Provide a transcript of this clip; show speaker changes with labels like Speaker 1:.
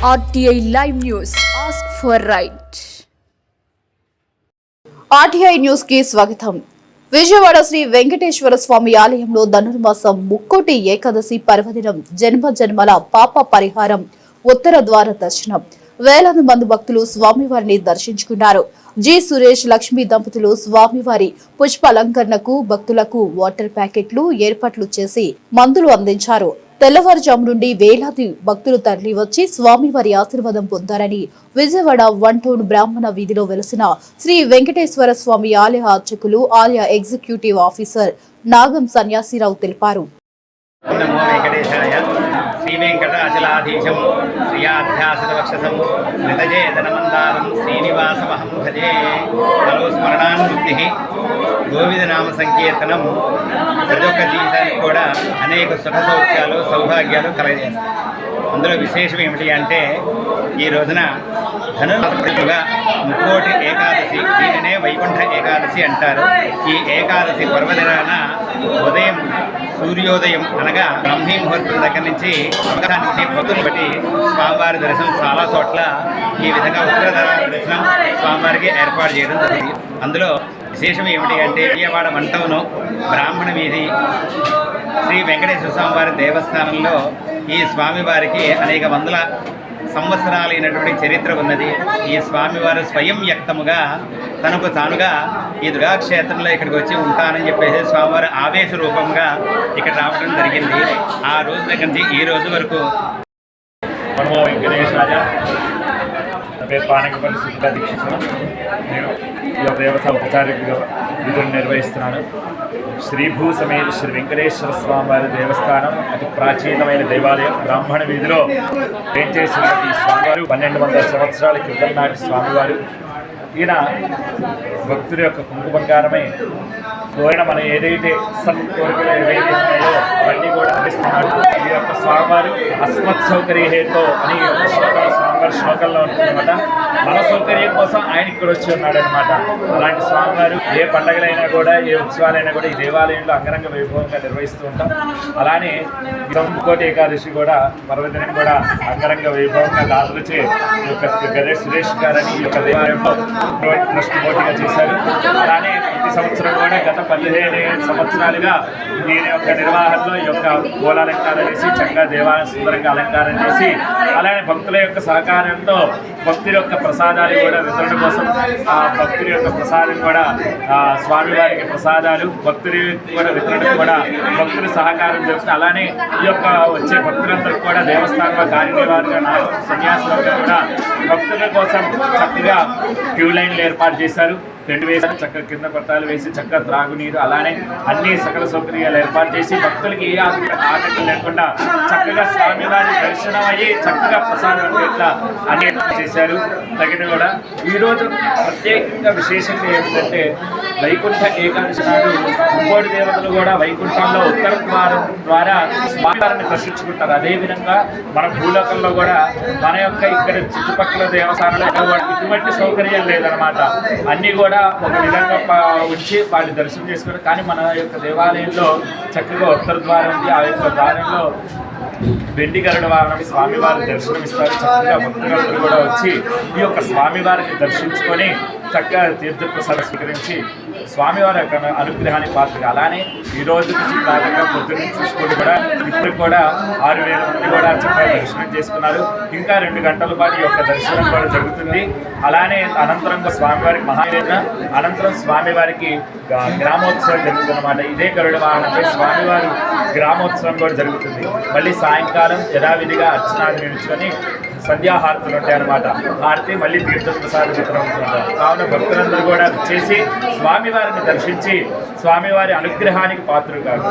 Speaker 1: RTI Live News. Ask for right.
Speaker 2: RTI news కి స్వాగతం. విజయవాడ శ్రీ వెంకటేశ్వర స్వామి ఆలయంలో ధనుర్మాసం ముక్కోటి ఏకాదశి పర్వదినం జన్మ జన్మల పాప పరిహారం ఉత్తర ద్వార దర్శనం. వేలాది మంది భక్తులు స్వామివారిని దర్శించుకున్నారు. జి సురేష్ లక్ష్మీ దంపతులు స్వామివారి పుష్పాలంకరణకు భక్తులకు వాటర్ ప్యాకెట్లు ఏర్పాట్లు చేసి మందులు అందించారు. తెల్లవారుజాము నుండి వేలాది భక్తులు తరలి వచ్చి స్వామివారి ఆశీర్వాదం పొందారని విజయవాడ 1 టౌన్ బ్రాహ్మణ వీధిలో వెలసిన శ్రీ వెంకటేశ్వర స్వామి ఆలయ అర్చకులు ఆలయ ఎగ్జిక్యూటివ్ ఆఫీసర్ నాగం సన్యాసిరావు తెలిపారు.
Speaker 3: శ్రీ వెంకటాచలాధీశం శ్రీయాధ్యాసితవక్షసం శ్రితజేతనమందారం శ్రీనివాసమహం భజే. హలో స్మరణాన్ముక్తి గోవింద నామ సంకీర్తనం ప్రతి ఒక్క జీవితానికి కూడా అనేక సుఖ సౌఖ్యాలు సౌభాగ్యాలు కలగజేస్తాయి. అందులో విశేషం ఏమిటి అంటే ఈ రోజున ధనుర్మాసముగా ముక్కోటి ఏకాదశి, దీనినే వైకుంఠ ఏకాదశి అంటారు. ఈ ఏకాదశి పర్వదినాన ఉదయం సూర్యోదయం అనగా బ్రహ్మీ ముహూర్తం దగ్గర నుంచి భక్తులు బట్టి స్వామివారి దర్శనం చాలా చోట్ల ఈ విధంగా ఉత్తర దర్శనం స్వామివారికి ఏర్పాటు చేయడం జరిగింది. అందులో విశేషం ఏమిటి అంటే విజయవాడ 1 టౌన్ బ్రాహ్మణ వీధి శ్రీ వెంకటేశ్వర స్వామివారి దేవస్థానంలో ఈ స్వామివారికి అనేక వందల సంవత్సరాలైనటువంటి చరిత్ర ఉన్నది. ఈ స్వామివారు స్వయం వ్యక్తముగా తనకు తానుగా ఈ దుర్గాక్షేత్రంలో ఇక్కడికి వచ్చి ఉంటానని చెప్పేసి స్వామివారు ఆవేశ రూపంగా ఇక్కడ రావడం జరిగింది. ఆ రోజు దగ్గర నుంచి ఈ రోజు వరకు
Speaker 4: మనమో వెంకటేశ్వర పేరు పానకపల్లి సుఖ దీక్షితులు. నేను ఈ దేవత ఔపచారిక విధులు నిర్వహిస్తున్నాను. శ్రీభూ సమేత శ్రీ వెంకటేశ్వర స్వామివారి దేవస్థానం అతి ప్రాచీనమైన దేవాలయం. బ్రాహ్మణ వీధిలో వేంచేసిన ఈ స్వామివారు 1200 సంవత్సరాల క్రితం నాటి స్వామివారు. ఈయన భక్తుల యొక్క కుంకుబంగారమై కోరిన మనం ఏదైతే కోరికలు ఏదైతే ఉన్నాయో అవన్నీ కూడా అందిస్తున్నాడు. ఈ యొక్క స్వామివారు అస్మత్ సౌకర్యహేతో అని స్వామివారి శ్లోకంలో ఉంటుందన్నమాట. మన సౌకర్యం కోసం ఆయన ఇక్కడ వచ్చి ఉన్నాడు అనమాట. అలాంటి స్వామివారు ఏ పండగలైనా కూడా ఏ ఉత్సవాలైనా కూడా ఈ దేవాలయంలో అంగరంగ వైభవంగా నిర్వహిస్తూ ఉంటాం. అలానే ముక్కోటి ఏకాదశి కూడా పర్వదినం కూడా అంగరంగ వైభవంగా దాదులచే ఈ యొక్క గదే సురేష్ గారని ఈ యొక్క దేవాలయంలో ట్రస్ట్ పోటీగా చేశారు. అలానే ప్రతి సంవత్సరం కూడా గత 15 సంవత్సరాలుగా దీని యొక్క నిర్వహణలో ఈ యొక్క పూలాలంకారం చేసి చక్కగా దేవాలయం సుందరంగా అలంకారం చేసి అలానే భక్తుల యొక్క సహకారంతో భక్తుల యొక్క ప్రసాదాలు కూడా వితరణ కోసం ఆ భక్తుల యొక్క ప్రసాదం కూడా స్వామివారికి ప్రసాదాలు భక్తులు కూడా వితరణకు కూడా భక్తుల సహకారం జరుగుతుంది. అలానే ఈ యొక్క వచ్చే భక్తులందరికీ కూడా దేవస్థానంలో కార్యనిర్వాహకులుగా సన్యాసులుగా కూడా భక్తుల కోసం చక్కగా క్యూ లైన్లు ఏర్పాటు చేశారు. టెంట్ వేసి చక్కగా కింద పట్టాలు వేసి చక్కగా త్రాగునీరు అలానే అన్ని సకల సౌకర్యాలు ఏర్పాటు చేసి భక్తులకి ఏ ఆటంకం లేకుండా చక్కగా స్వామివారి దర్శనం అయ్యి చక్కగా ప్రసాదం ఇట్లా అన్ని చేశారు. తగిన కూడా ఈరోజు ప్రత్యేకంగా విశేషంగా ఏమిటంటే వైకుంఠ ఏకాదశి నాడు ముక్కోటి దేవతలు కూడా వైకుంఠంలో ఉత్తర ద్వారం ద్వారా స్వామివారిని దర్శించుకుంటారు. అదేవిధంగా మన భూలోకంలో కూడా మన యొక్క ఇక్కడ చుట్టుపక్కల దేవస్థానంలో ఇటువంటి సౌకర్యం లేదనమాట. అన్నీ కూడా ఒక విధంగా వచ్చి వాళ్ళు దర్శనం చేసుకుని కానీ మన యొక్క దేవాలయంలో చక్కగా ఉత్తర ద్వారం ఉంది. ఆ యొక్క ద్వారంలో వెండి గరుడ వాహనం స్వామివారి దర్శనం ఇస్తారు. చక్కగా భక్తులందరూ కూడా వచ్చి ఈ యొక్క స్వామివారిని దర్శించుకొని చక్కగా తీర్థప్రసాదం స్వీకరించి స్వామివారి యొక్క అనుగ్రహానికి పాత్రగా అలానే ఈ రోజు నుంచి ప్రారంభంగా పొద్దున్న చూసుకొని కూడా ఇప్పుడు కూడా 6000 మంది కూడా చక్కగా దర్శనం చేసుకున్నారు. ఇంకా 2 గంటల పాటు ఈ యొక్క దర్శనం కూడా జరుగుతుంది. అలానే అనంతరం స్వామివారికి మహావేదన అనంతరం స్వామివారికి గ్రామోత్సవం జరుగుతుందన్నమాట. ఇదే గరుడ వాహనంపై స్వామివారి గ్రామోత్సవం కూడా జరుగుతుంది. మళ్ళీ సాయంకాలం యథావిధిగా అర్చనాది నిలుచుకొని సంధ్యాహారతులు ఉంటాయన్నమాట. హారతి మళ్ళీ తీర్థప్రసాద వితరణ ఉంటారు. కావున భక్తులందరూ కూడా చేసి స్వామివారిని దర్శించి స్వామివారి అనుగ్రహానికి పాత్రలు కాదు.